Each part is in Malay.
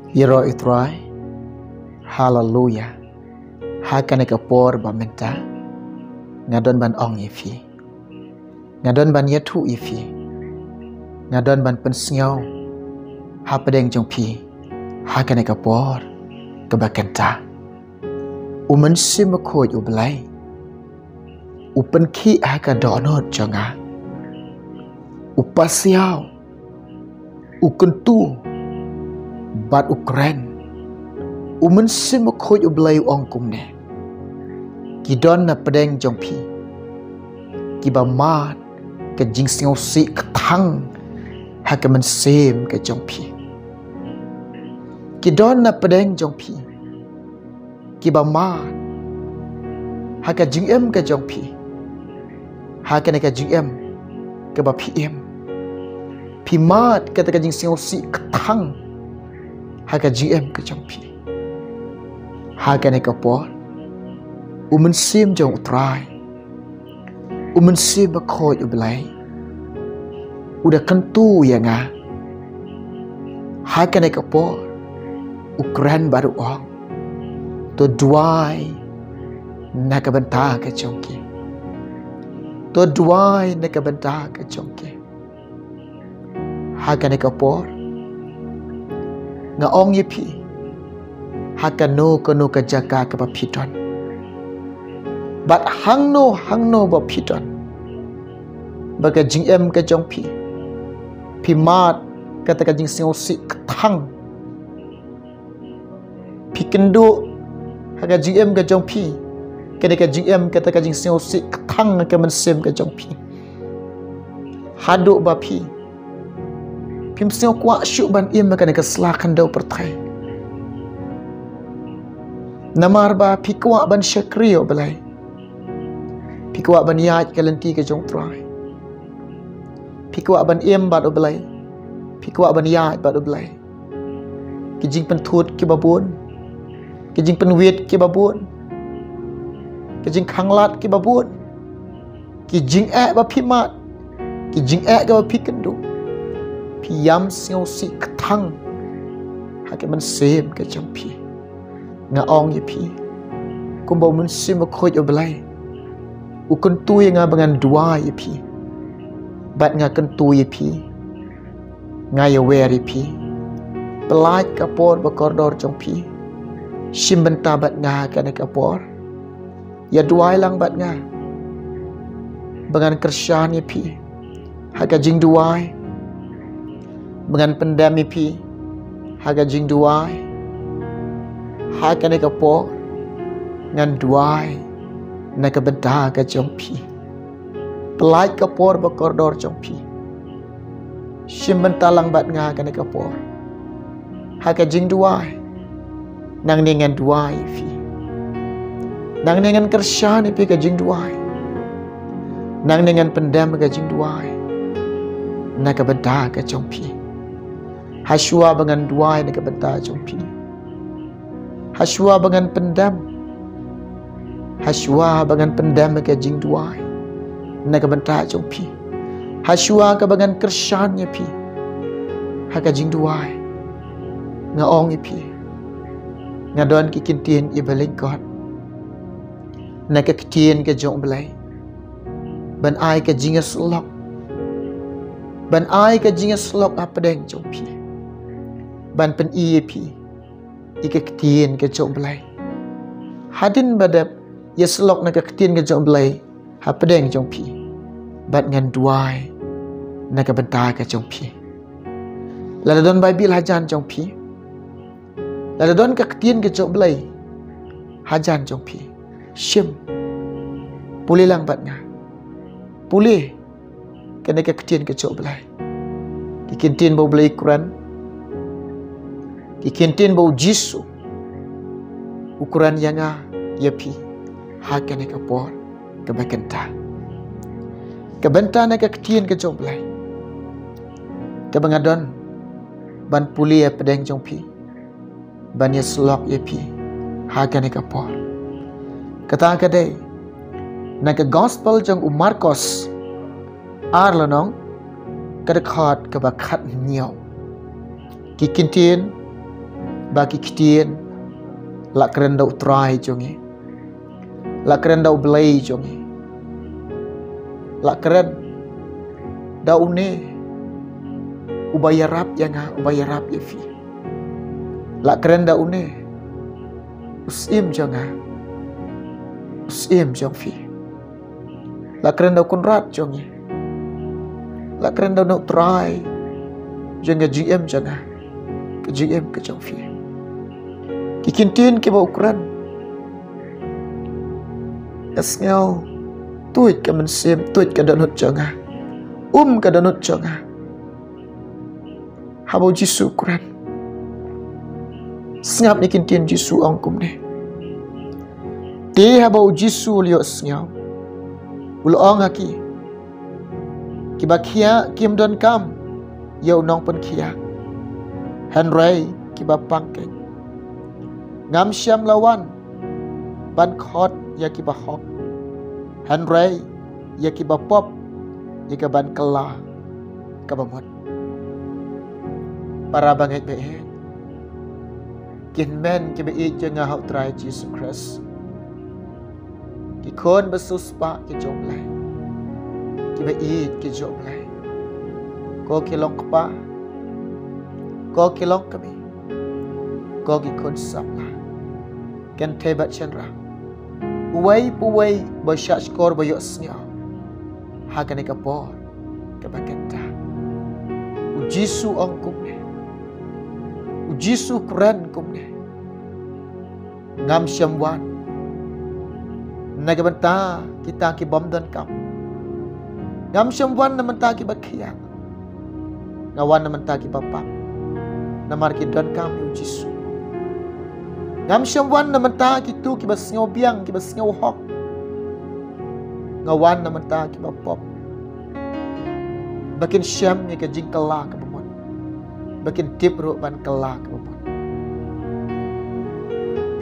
Hero itrai, hallelujah. Hakan ekapor bamenta, ngadon ban ong ifi, ngadon ban yetu ifi, ngadon ban pensiau, hapadeng jongpi, hakan ekapor kebakenta. Umen simakoj ublay, upen ki haka donot jonga, upasiau, ukentu, bat ukren, umen simakoj ublay ong kumne, kidon na pedeng jongpi, kibamat ke jing singaw si ketang, haka mensem ke jongpi, kidon na pedeng jongpi, kibamat haka jing em ke jongpi, haka neka jing em ke ba pm, pimat kata ke jing singaw si ketang, haka jing em ke jongpi, haka neka por, umen sim jong utrai, umen sim bakoj ublay, udah kentu ya nga, haka neka por, ukran baru ong, to duai nakabenta ke jongki, to duai nakabenta ke jongki, haka neka por, nga ong yipi, haka no kono ka jaka ka papiton, bat hang no ba piton, baga jing em ka jongpi, pimat kata ka jing singaw si ketang, pikendo haka jing em ka jongpi, kena ka jing em kata ka jing singaw si ketang ka mensem ka jongpi, haduk ba pi, pim singaw kuak syuk ban im kena ka selakan dau pertai, namar ba pi kuak ban syakriyo balai, pi kuak ban yaj ka lenti ka jong trai, pi kuak ban im bat balai, pi kuak ban yaj bat balai, ki jing pentut ki babun, ki jing penwit ki babun, ki jing khanglat ki babun, ki jing ba pimat, ki jing ka ba pikendu, pi yam singaw si ketang, hake mensem ke jongpi, nga ong yipi, kumbau mensim makoj oblay, ukentu nga bangan dua yipi, bat nga kentu yipi, nga yawer yipi, pelaj kapor bakordor jongpi, simbenta bat nga kane kapor, ya duai lang bat nga, bangan kersyan yipi, haga jing duai, bangan pendam yipi, haga jing duai, haga ne kapor, ngan duai, nak benta ka jongpi, pelaj kapor bakordor jongpi, simbenta lang bat nga kane kapor, haga jing duai, nang dengan duai fi, nang dengan kersyan fi ka jing duai, nang dengan pendam ka jing duai, nak benta ka jongpi, haswa bangan duai nak benta jongpi, haswa bangan pendam, haswa bangan pendam ka jing duai, nak benta jongpi, haswa ka bangan kersyan pi, haka jing duai, nga ong pi, nga don ki kintin i balingkot, na ka kitien ka jong balay, ban ai ka jinga slok, ban ai ka jinga slok apadeng jong pi, ban pen i pi, i ka kitien ka jong balay, hadin badap ya slok na ka kitien ka jong balay, apadeng jong pi, bat ngan duai, na ka benta ka jong pi, lada don Bible hajan jong pi, lada don ka kitien ka jong balay, hajan jong pi, syim, pulih lang bat nga, pulih, kena ka kitien ka jong balay, kikintin bau balay Quran, kikintin bau jisu, ukuran yang yapi, haka ne kapor, kabakenta, kabenta na ka kitien ka jong balay, kabangadon, ban pulih ya pedeng jong pi, ban ya slok yapi, haka ne kapor, kata kadai, na ka gospel jong Marcos, arlanong, kada khat ka ba khat niyaw, kikintin bagi kitien la keren dau try jongi la keren dau belai jongi la keren dau ne ubaya rap ya fi la keren dau ne usim jonga usim jong fi la keren dau konrat jongi la keren dau no try jonga GM jonga ke GM ke jong fi kikintin ke ba ukuran asngau tuit ke mensim tuit ke danut jonga ke danut jonga habau Jisu ukuran sngap ni kintin Jisu angkum ni te habau Jisu liok sngau ulong haki kibakia kim don kam yau nong pun kia Henry kiba pangkeng ngam syam lawan ban khot ya kiba hok Henry ya kiba pop ya ka ban kala ka bamot para bangai be kin men kiba i jenga hau try Jesus Christ ki kon besus pa ki jom lai kiba i ki jom lai ko kilong pa ko kilong kami ko ki kon sapla kan tebat chandra puway ba sya skor ba yosnya hakane ka por ka bakenta u Jisu angkum ne u Jisu keren kum ne ngam syamwan nagabanta kita ki bom dan kam ngam syamwan na menta ki bakia ngawan na menta ki papa namar ki dan kam u Jisu ngam syamwan na menta ki tu ki basngaw biang ki basngaw hok ngawan na menta ki bapop bakin syam ni ka jingkala ka bumon bakin tip ro ban kala ka bumon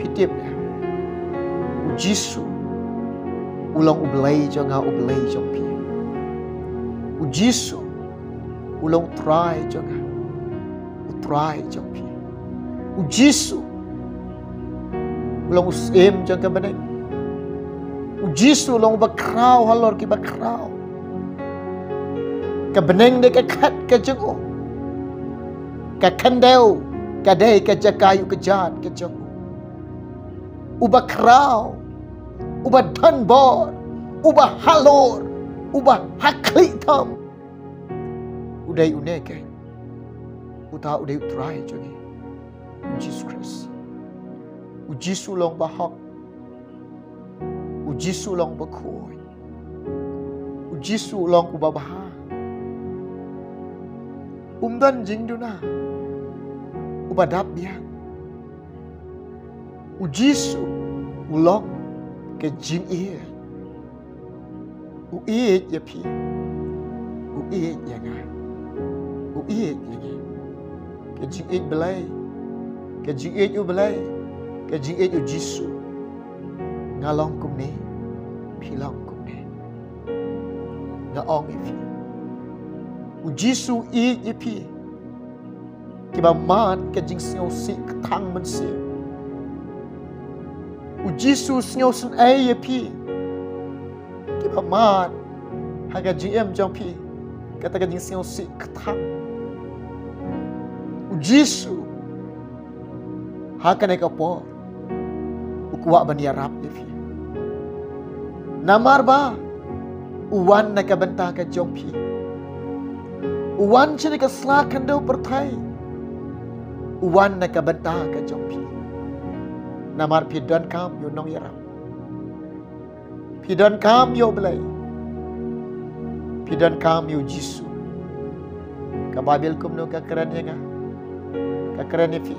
pitip ya u Jisu ulang ublay jonga ublay jompi u Jisu ulang try jonga try jompi u Jisu ulang usim jang ka baneng u Jisu ulang bakraw halor ki bakraw ka baneng de ka khat ka jengo ka kandeu ka dei ka jakayu ka jat ka jengo u bakraw u badan bor u halor u hakli tham udai uneke uta udai try jongi Jesus Christ u Jisu long bahak u Jisu long bakoi u Jisu long ubabaha umdan jingduna ubadap biang u Jisu ulong ke jing ie u ie ya pi u ie ya ga u ie ya ga ke jing ie belai ke jing ie u belai ke jing ie u Jisu ngalong kum ni pilong kum ni ngaong ifi u Jisu i ipi kiba mat ke jing sio si thang man si u Jisu sio sun ai ipi kiba mat haga GM jong pi kata ke jing sio si thang u Jisu hakane ka po ukwa ban yarap ifi namar ba uwan na kabanta ka jong pi uwan chini ka slakan do perthai uwan na kabanta ka jong pi namar pi dan kam yo nong yarap pi dan kam yo belai pi dan kam yo Jisu ka Bible kum no ka keren ya ka keren ifi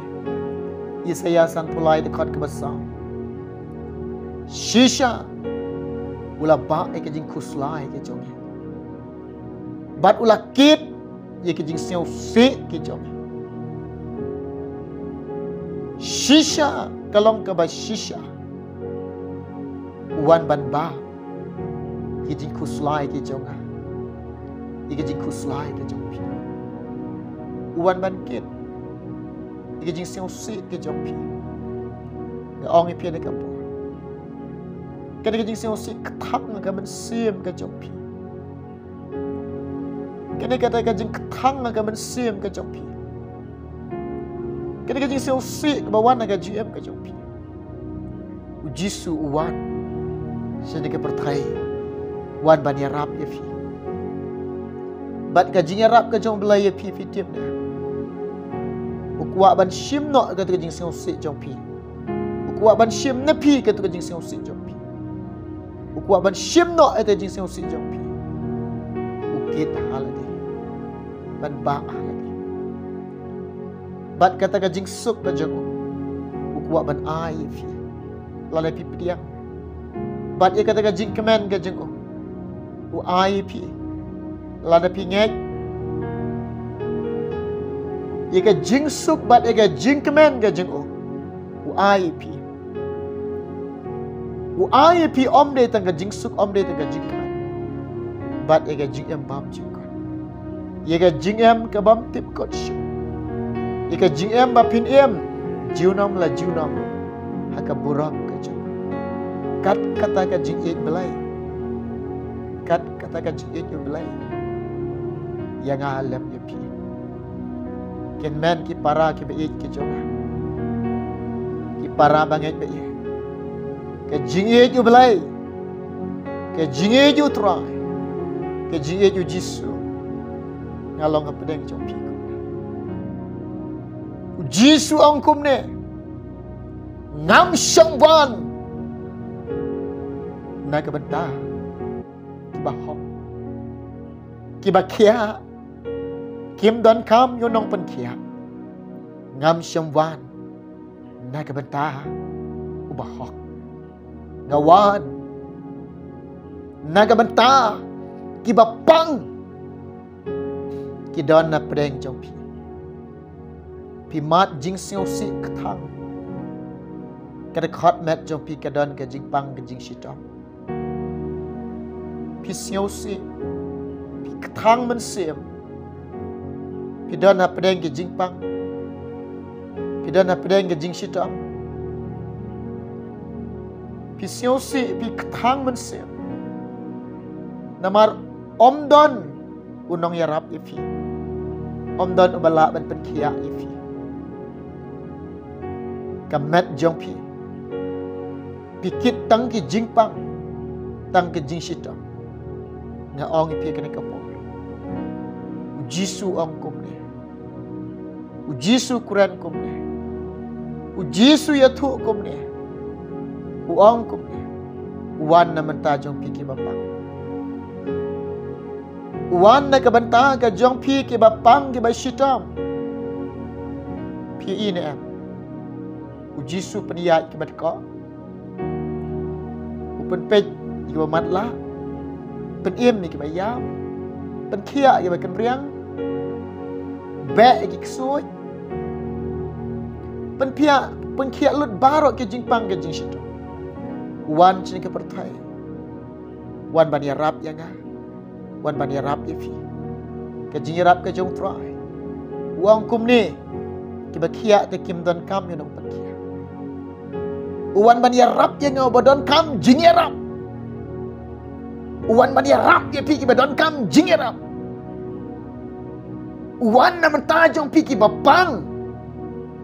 Yesaya sanpulai dekat ke besar shisha ula ba ke jing kuslai ke jongi bat ula kit ye ke jing seo se ke jongi shisha kalong ka ba shisha wan ban ba ke jing kuslai ke jonga ye ke jing kuslai ke jongi wan ban kit cái jing siêu sĩ cái trong phi cái ong phi này cái bộ cái jing siêu sĩ thắc cái mình xiêm cái trong phi cái jing thắc cái mình xiêm cái trong phi cái jing siêu sĩ cái bawah cái GM cái trong phi Jisu wan sini ke perthai wan ban yarap ye fi bat ka jing yarap ka jong belai ye fi tim ne ukwa ban shim no ka jing sing si jong pi ukwa ban shim na pi ka jing sing si jong pi ukwa ban shim no ka jing sing si jong pi ukit haladi ban ba haladi bat kata ka jing suk ka jong ukwa ban ai ye fi lalai pi pediang bat ia kata jing kemen ke jeng u ai pi lada pi ngek ia ka jing suk bat ia ka jing kemen ke jeng u ai pi om de tang ka jing suk om de tang ka jing kemen bat ia ka jing em bam jing kon ia ka jing em ka bam tip kot shu ia ka jing em ba pin em jiunam la jiunam haka buram kat kata ka jing ek belai kat kata ka jing ek belai yang alam ye pi ken men ki para ki be ek ki jona ki para banget be ye ka jing ek belai ka jing ek try ka jing ek jisu ngalong ka pedeng jong pi ku jisu angkum ne ngam shangwan na ka benda kiba ho kiba kia kim don kam yo nong pen kia ngam shamwan na ka benda uba ho ngawan na ka benda kiba pang ki don na preng jong pi mat jing siu si kthang ka khot met jong pi ka don ka jing pang ka jing shitom pi siêu si pi thang man sim pi dan apdeng ke jing pang pi dan apdeng ke jing shitam pi siêu si pi thang man sim namar om don unong yarap ifi om don ubala ban pen khia ifi kamet jong pi kit tang ki jing pang tang ke jing shitam nga ong pi ka ka po Jisu ang kum ne Jisu Quran kum ne Jisu yathu kum ne ong kum ne wan na manta jong pi ki bapang wan na ka banta ka jong pi ki bapang ki ba shitam pi ine am Jisu peniyat ki bat ko pen pej ki ba matla pen im ni ki ba yam pen khia ki ba kan riang be ki ksoi pen khia lut barok ki jingpang ki jing situ wan chin ki perthai wan ban yarap yanga wan ban yarap ifi ki jing yarap ki jong trai wang kum ni ki ba khia te kim don kam yo nong pen khia wan ban yarap yanga bodon kam jing yarap wan ban yarap ye pi ki badon kam jing yarap wan na mata jong pi ki bapang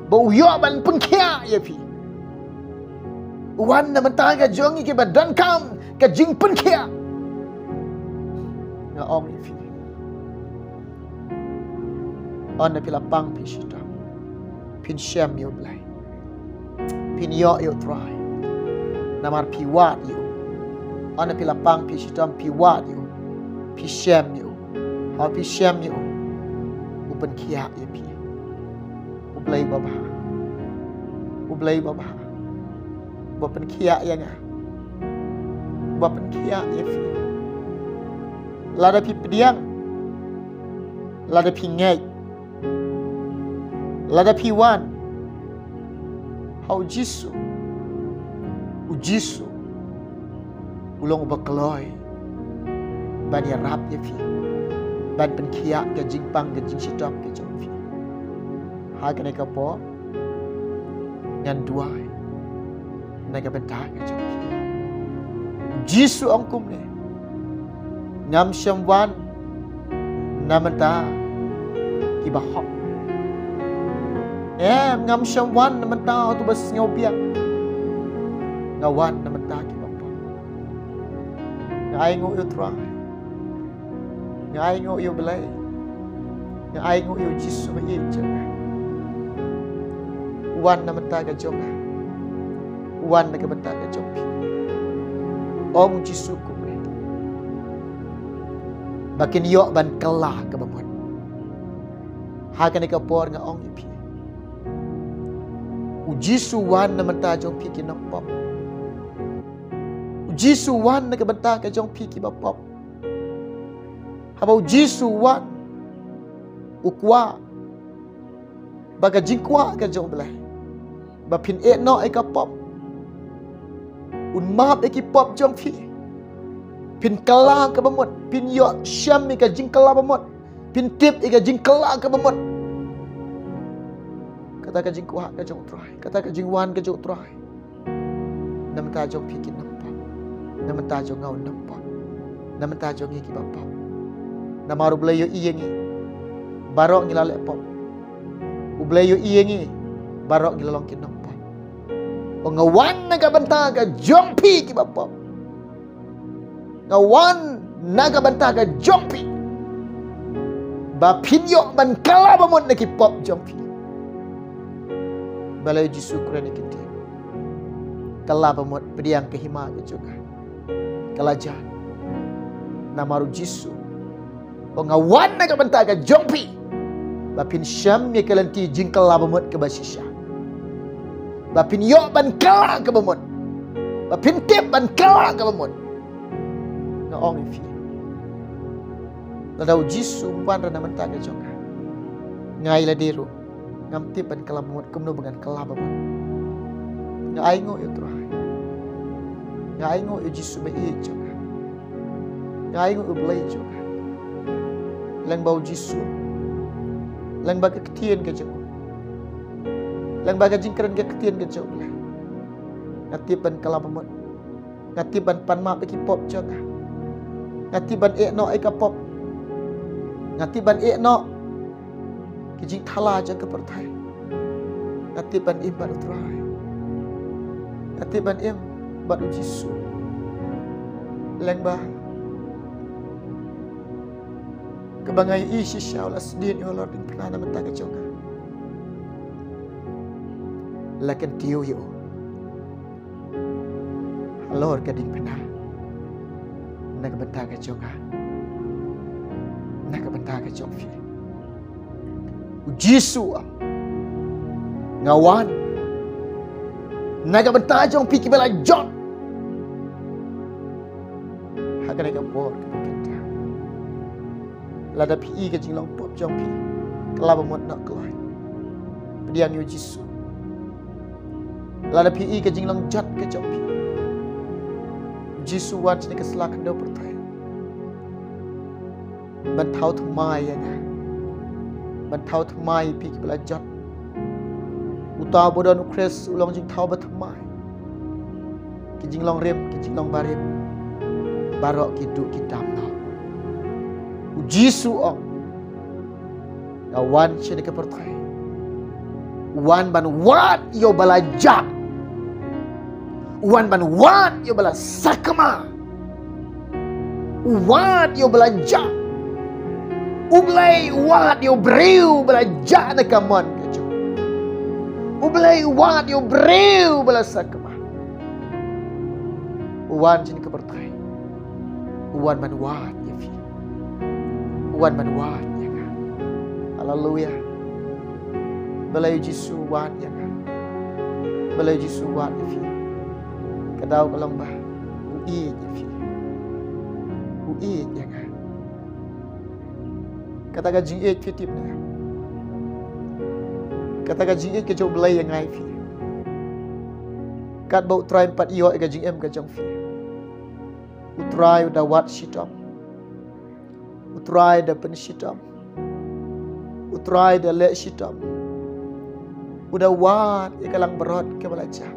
bo yo ban pun khia ye pi wan na mata ga jong ki badon kam ka jing pun khia na om ye pi on na pila pang pi shita pin shem yo blai pin yo try namar pi wat yo ana pila pang pi shitam pi wat yo pi shem yo ha pi shem yo upen khia ye pi ublai baba bo pen khia yang bo pen khia ye pi lada pi pediang lada pi ngai lada pi wan how jisu ujisu ulong bakloi ban yarap ye fi ban pen khia ke jingpang ke jing sitam ke jong fi ha kene ka po ngan duai naga benta ka jong pi Jisu angkum ni ngam syamwan namanta ki bahok ngam syamwan namanta tu bas ngobiak ngawan namanta ki bapa ngai ngo yu trai ngai ngo yu belai ngai ngo yu Jisu ma ye jong wan namanta ka jong wan naga benta ka jong pi Om Jisu ku bakin yok ban kelah ke bamut hakan ka por nga ong ipi Jisu wan na menta jong pi ki napop Jisu wan na ka benta ka jong pi ki bapop habau Jisu wan ukwa baga jingkwa ka jong belai bapin no ai ka pop un map e ki pop jong pi pin kala ka bamut pin yo syam e ka jing kala bamut pin tip e ka jing kala ka bamut kata ka jing kuha ka jong trai kata ka jing wan ka jong trai nam ta jong pi ki nampa nam ta jong ngau nampa nam ta jong ki bapa nam aru blay yo iyengi barok ngilale pop u blay yo iyengi barok ngilalong ki nampa ngawan naga benta ka jong pi ki bapa ngawan naga benta ka jong pi ba pinyo ban kala bamon na ki pop jong pi balai Jisu kurani kiti kala bamon pediang ke hima ke juga kala jan namaru Jisu ngawan naga benta ka jong pi ba pin syam ye kalanti jing kala bamon ke basisya bapin yo ban kala ke bamut bapin tip ban kala ke bamut na ong ifi ladau Jisu ban rana menta ke jonga ngai la deru ngam tip ban kala bamut kumno dengan kala bamut ngai ngo yo trai ngai ngo yo Jisu ba e jonga ngai ngo blai jonga lang bau Jisu lang ba ke ketien ke jonga lang baga jingkran ke ketien ke jauh lah ngatiban kalapamut ngatiban panma pe ki pop jonga ngatiban no ai ka pop ngatiban no ki jing thala ja ke pertai ngatiban ibar utrai ngatiban baru Jisu lang ba kebangai isi syaulah sedih Allah din pernah na menta ke jonga lakan tiu yo Lord kading pena nak benta ka jonga nak benta ka jongfi Jisu ngawan nak benta jong pi ki bela jong hakan ka por kita lada pi ka jing long pop jong pi kelaba mot nak kelai pediang yo Jisu lada pi ka jing long jat ka jong pi Jisu wan sini keselakan do pertai ban thau thmai ya ban thau thmai pi ki bela jat uta bodon ukres ulong jing thau ba thmai ki jing long rem ki jing long barem barok ki du ki tam na Jisu ong wan sini ke pertai wan ban wat yo bala jat wan ban wat yo bala sakama wat yo bala jat ublay wat yo breu bala jat na kamon kejo ublay wat yo breu bala sakama wan sini ke pertai wan ban wat ya fi wan ban wat ya kan haleluya balai Jisu wat ya kan balai Jisu wat ya fi kadau kalong ba ui ya fi ui ya kan kata ka jing ek fitip na kata ka jing ek ke jo balai yang ngai fi kat bau try 4 iyo ka jing em ka jong fi utrai da wat shitam utrai da pen shitam utrai da le shitam Udah wat ikalang berot ke belajar.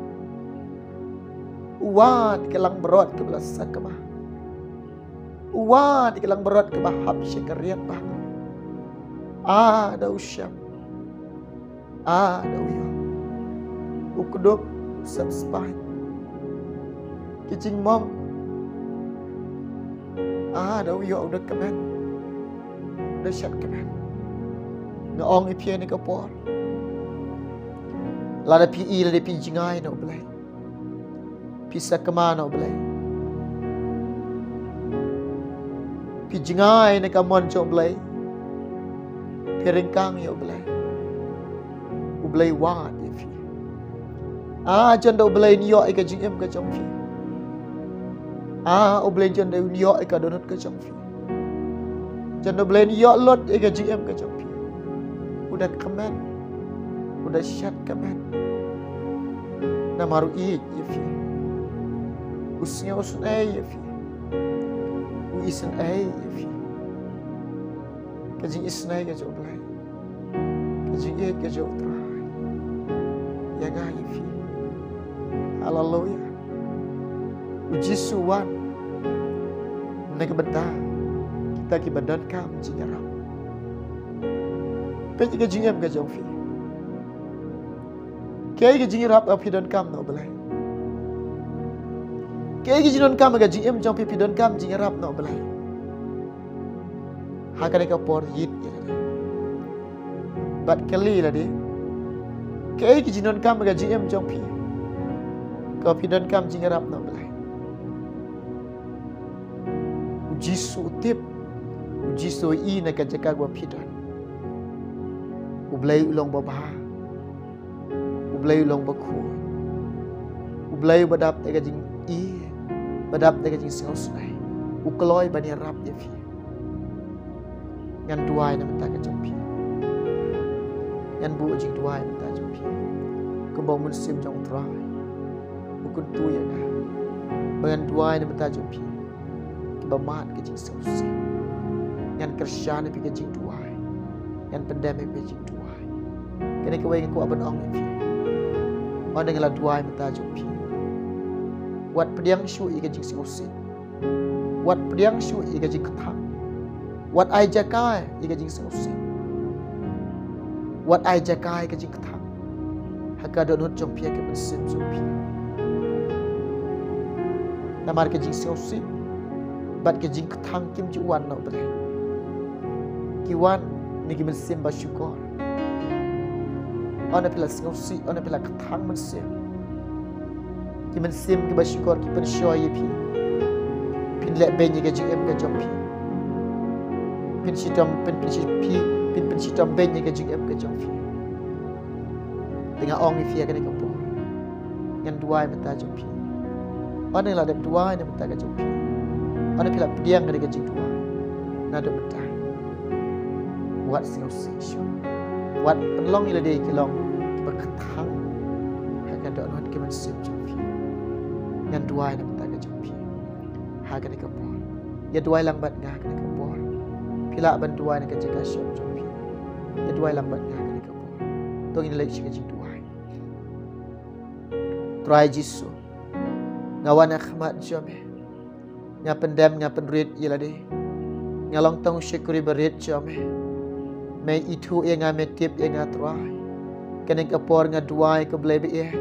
Wat ikalang berot ke belajar ke bah. Wat ikalang berot ke bahab syekariat bah. Ada usyam. Ada uyo. Ukuduk subspai. Kicing mom. Ada uyo udah kemen. Udah syat kemen. Ngaong ipia ni kapor. Lada pi lada pi jingai no belai. Pisa kemana no belai. Pi jingai ni kamon cok belai. Piringkang yo belai. Belai wat ye fi. Janda belai niyo ika jingem ka jong fi. Belai janda niyo ika donut ka jong fi. Janda belai niyo lot ika jingem ka jong fi. Udah kemen. Udah syat kemen. Namaru ye fi. Usnya usun ye fi. Uisan ye fi. Kajing isnai ka jong belai. Kajing ka jong tra. Ya gai fi. Haleluya. Uji suwan. Nega benda. Kita ki badan kam jingaram. Pe ka jingam ka jong fi. Kaya ka jingirap ap hidan kam no belai. Kaya ka jinon kam ka jingam jong fi hidan kam jingirap no belai. Hakane ka por yit ya. Bat kali la di. Kaya ki jinon kam ga jim jong pi. Ka pi don kam jingarap na belai. Uji su tip. Uji so I na ka jaka gua pi don. Ublai ulong babah. Ublai ulong baku. Ublai badap te ka jing I. Badap te ka jing singau sunai. Ukloi bani rap ya fi. Ngan duai na menta ka jong pi. Ngan bu jing duai menta jong pi. Kembang musim jong terai. Bukan tu ya kan. Bagan duai na menta jong pi. Kembang mat ke jing sausi. Ngan kerja na pi ke jing duai. Ngan pandemi pi jing duai. Kene kawai ku aban ong pi. Ona ngala duai menta jong pi. Wat pediang syu I ke jing sausi. Wat pediang syu I ke jing ketang. Wat ai jakai I ke jing sausi. Wat ai jakai ke jing ketang. Haka donut jong pia ke bersim jong pia. Namar ke jing sausi. Bat ke jing ketang kim juan no bere. Kiwan ni ki bersim ba syukur. Ona pila sausi, ona pila ketang bersim. Ki bersim ke ba syukur ki persyoy pi. Pin lek benye ke jing em ke jong pia. Pin sitam pin pi. Pin sitam benye ke jing em ke jong pia. Dengan ong ifia kena kampung. Ngan duai menta jompi. Ona la dem duai na menta ka jompi. Ona pila pediang kena ka jing duai. Na do menta. Wat sing sing. Wat penlong ila dei kilong berketang. Haka do not kemen sim jompi. Ngan duai na menta ka jompi. Ha kena kampung. Ya duai lambat ngah kena kampung. Pila ban duai na ka jaga syom jompi. Ya duai lambat ngah kena kampung. Tong ini lagi ka jing duai. Try Jisu. Ngawan akhmat jome. Nga pendem nga penrit ila de. Nga long tong syukuri berit jome. May itu ia nga metip ia nga try. Kene kapor nga duai ke blebe ia.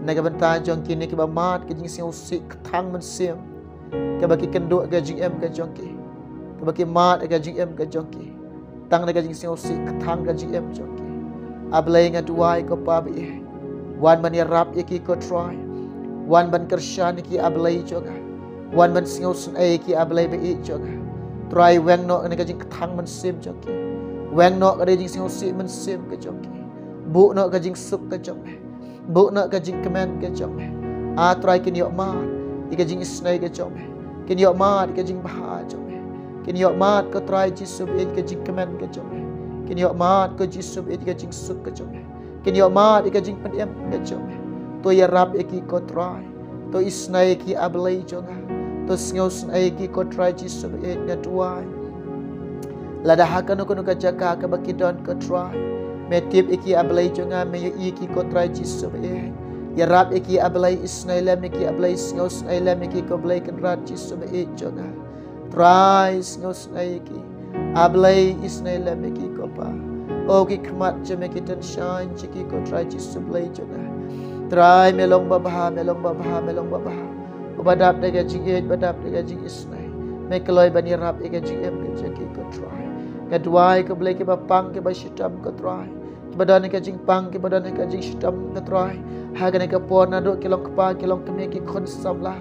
Naga bentan jong kini ke bamat ke jing sing usik ketang men sim. Ke baki kenduk ke jing em ke jongki. Ke baki mat ke jing em ke jongki. Tang naga jing sing usik ketang ke jing em jongki. Ablay nga duai ke pabi ia. Wan man yarap iki ko try. Wan ban kershan iki ablay joga. Wan man singaw sun iki ablay be joga. Try weng no ne kajing ketang man sim joki. Weng no kada jing singaw si man sim ke joki. Bu no kajing sup ke joki. Bu no kajing kemen ke joki. Try kin yok mat. Ikajing isnay ke joki. Kin yok mat ikajing baha joki. Kin yok mat ko try jisub ikajing kemen ke joki. Kin yok mat ko jisub ikajing sup ke joki. Kini mat ika jing pendem ke jome. To ya rap iki ko try. To isnai iki ablay jonga. To sngos iki ko try jisu e nga tuai. Lada hakan ko ka jaka ka bakidon ko try. me tip iki ablay jonga me yo iki ko try Jesus be ya rap iki ablay isnaila me ki ablay ngos naila me ki ko blay kan rat Jesus be jonga try ngos naiki ablay isnaila me ki ko pa o ki khmat je me ki tan shine chiki ko try Jesus blay jonga try melong babha ubadap de jing badap de jing isnai me kloy bani rap e jing em ke chiki ko try kadwai ko blay ke bapang ke bashitam ko try badan ke jing pang ke badan ke jing shitam ke try hagan ke pon na do kilong kpa kilong keme ki khon sabla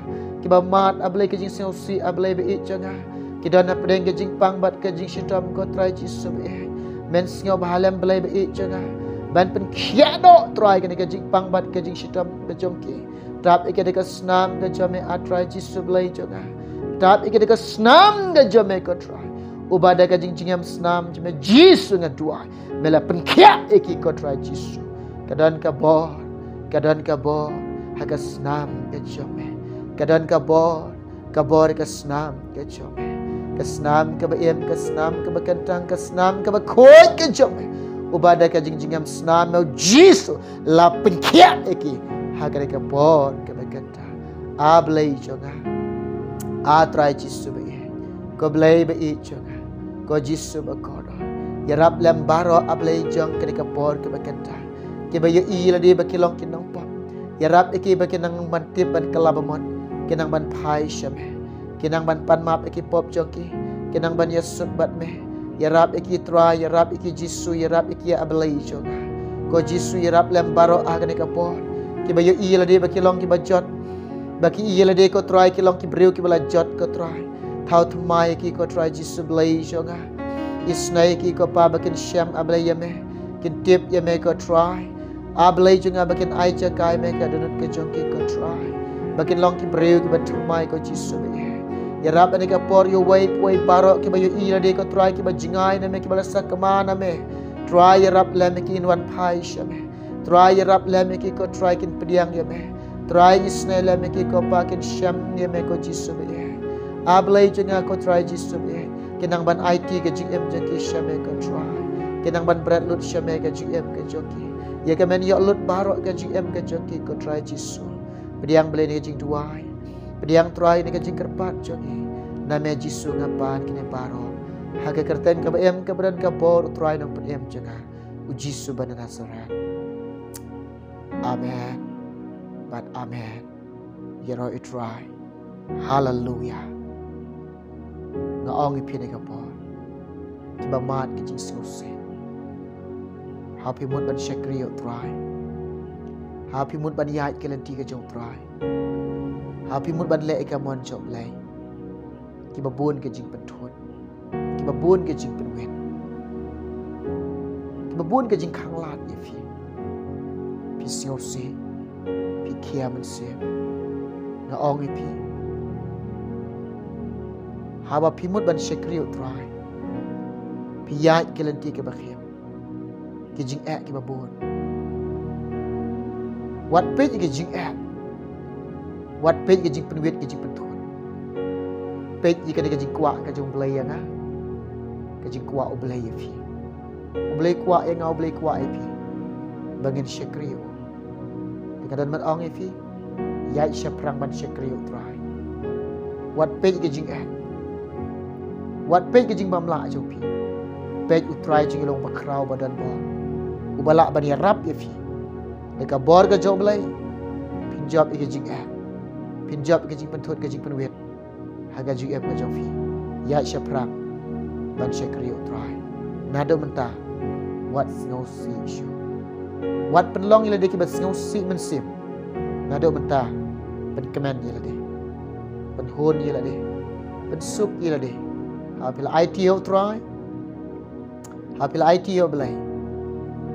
ki ba mat ablay ke jing si ablay be ich janga ki dan apdeng ke jing pang bat ke jing shitam ko try Jesus be men sngo bahalam blay be ich janga ban pen khiado try ke jing pang bat ke jing shitam ke jongki tap ke de snam ke jame a try Jesus blay janga tap ke de snam ke jame ko try ubada ka jing jingam snam jame Jesus ngadua mela penkia eki ko try Jesus kadan ka bor haga snam ke jame kadan ka bor ka snam ke jame ka snam ka baem ka snam ka bakantang ka snam ka bakoi ke jame ubada ka jing jingam snam no Jesus la penkia eki haga ka bor ka bakanta ablay jonga a try Jesus be ko blay be jonga ko Jesus ba ko yarap lam baro ablay jong ke por ke bakanta ke bayo ila de bakilong kinang pop yarap iki bakinang mantip ban kalabamon kinang ban phai shame kinang ban pan map iki pop joki kinang ban yesut bat me yarap iki tra yarap iki jisu yarap iki ablay jong ko jisu yarap lam baro agane ka por ke bayo ila de bakilong ki bajot baki ila de ko try kilong ki breu ki bala jot ko try thau thmai ki ko try jisu blay jonga isnai ki ko pa bakin syam ablay yame kin tip yame ko try ablay junga bakin ai cha kai me ka dunut ke jong ki ko try bakin long ki breu ki batrumai ko jisu be ya rap ani ka por yo wai baro ki bayo ira de ko try ki ba jingai na me ki bala sakmana me try ya rap la me ki in wan phai shame try ya rap la me ki ko try kin pediang yame try isnai la me ki ko pa kin syam yame ko jisu be ablay junga ko try jisu be kinang ban IT ke GM jaki shame ke try kinang ban berat lut shame ke GM ke joki ya ke men yo lut baro ke GM ke joki ko try jisu pediang beli ni jing tuai pediang try ni ke jing kerpat joki name jisu ngapan kini baro haga kerten ke BM ke beran ke por try nang PM janga u jisu ban Nazaret amen but amen you know it try hallelujah ngaong ipin ka po kiba mat ki jing sose happy mood ban shakriyo try happy mood ban yai kelenti ka jong try happy mood ban le ka mon job lai kiba bun ka jing penthut kiba bun ka jing penwen kiba bun ka jing khanglat ye fi sose pi kia man se ngaong ipin haba pimut ban shakriyo try piyat kelenti ke bakhim ke jing ke babon wat page ke jing wat page ke jing penwit ke jing penthun page ke jing kwa ke jing blay nga ke jing kwa oblay fi oblay kwa nga oblay kwa fi bangin shakriyo kadan mat ong fi yai shaprang ban shakriyo try wat page ke jing wat page ke jing bamla jong pi page utrai jing long bakrau badan bo ubala bani rap ye fi deka bor ga job lai pinjab ke jing pinjab ke jing penthut ke jing penwet haga jing ga jong fi ya shaprang ban shakri utrai nado menta wat ngau si shu wat penlong ila de ki bas ngau si men sim nado menta pen kemen ila de pen hon ila de pen suk ila de hapil IT ho try hapil IT ho belai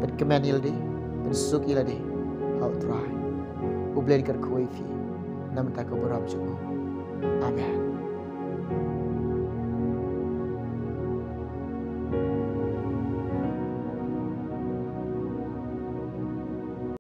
pen kemen ila de pen suk ila de ho try ublen kar khoi fi nam ta ko barab jo amen